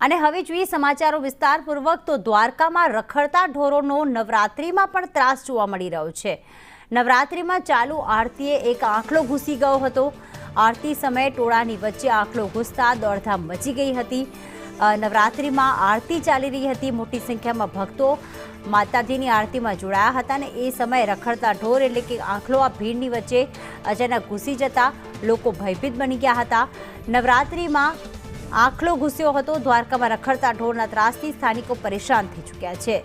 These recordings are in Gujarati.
અને હવે જોઈએ સમાચારો વિસ્તારપૂર્વક તો દ્વારકામાં રખડતા ઢોરોનો નવરાત્રિમાં પણ ત્રાસ જોવા મળી રહ્યો છે। નવરાત્રિમાં ચાલુ આરતીએ એક આંખલો ઘૂસી ગયો હતો। આરતી સમયે ટોળાની વચ્ચે આંખલો ઘૂસતા દોડધામ મચી ગઈ હતી। નવરાત્રિમાં આરતી ચાલી રહી હતી। મોટી સંખ્યામાં ભક્તો માતાજીની આરતીમાં જોડાયા હતા અને એ સમયે રખડતા ઢોર એટલે કે આંખલો આ ભીડની વચ્ચે અચાનક ઘૂસી જતા લોકો ભયભીત બની ગયા હતા। નવરાત્રિમાં આંખલો ઘૂસ્યો હતો। દ્વારકામાં રખડતા ઢોરના ત્રાસથી સ્થાનિકો પરેશાન થઈ ચૂક્યા છે।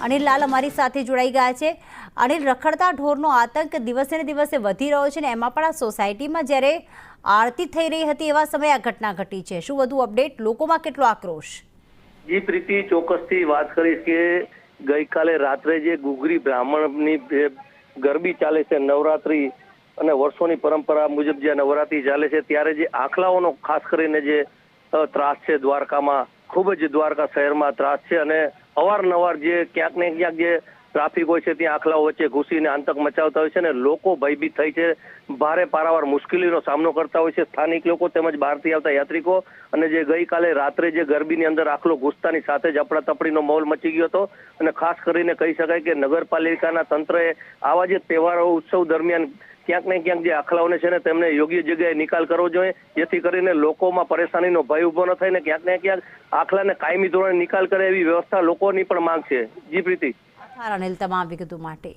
અનિલ લાલ અમારી સાથે જોડાઈ ગયા છે। અનિલ, રખડતા ઢોરનો આતંક દિવસે ને દિવસે વધી રહ્યો છે ને એમાં પણ આ સોસાયટીમાં જ્યારે આરતી થઈ રહી હતી એવા સમયે આ ઘટના ઘટી છે। શું વધુ અપડેટ? લોકોમાં કેટલો આક્રોશ? જી પ્રીતિ, ચોક્કસથી વાત કરીશ કે ગઈકાલે રાત્રે જે ગુગરી બ્રાહ્મણની ગરબી ચાલે છે નવરાત્રી અને વર્ષોની પરંપરા મુજબ જે નવરાત્રી ચાલે છે ત્યારે જે આંખલાઓનો ખાસ કરીને જે ત્રાસ છે દ્વારકામાં, ખૂબ જ દ્વારકા શહેરમાં ત્રાસ છે અને અવારનવાર જે ક્યાંક ને ક્યાંક જે ટ્રાફિક હોય છે ત્યાં આંખલાઓ વચ્ચે ઘૂસીને આતંક મચાવતા હોય છે અને લોકો ભયભીત થઈ છે। ભારે પારાવાર મુશ્કેલીનો સામનો કરતા હોય છે સ્થાનિક લોકો તેમજ બહારથી આવતા યાત્રિકો। અને જે ગઈકાલે રાત્રે જે ગરબીની અંદર આંખલો ઘૂસતાની સાથે જ અફડાતફડીનો માહોલ મચી ગયો હતો અને ખાસ કરીને કહી શકાય કે નગરપાલિકાના તંત્રએ આવા જે તહેવારો ઉત્સવ દરમિયાન ક્યાંક ને ક્યાંક જે આંખલાઓને છે ને તેમને યોગ્ય જગ્યાએ નિકાલ કરવો જોઈએ, જેથી કરીને લોકોમાં પરેશાનીનો ભય ઉભો ન થાય ને ક્યાંક ને ક્યાંક આંખલાને કાયમી ધોરણે નિકાલ કરે એવી વ્યવસ્થા લોકોની પણ માંગ છે। જી પ્રીતિ। આભાર અનિલ તમામ વિગતો માટે।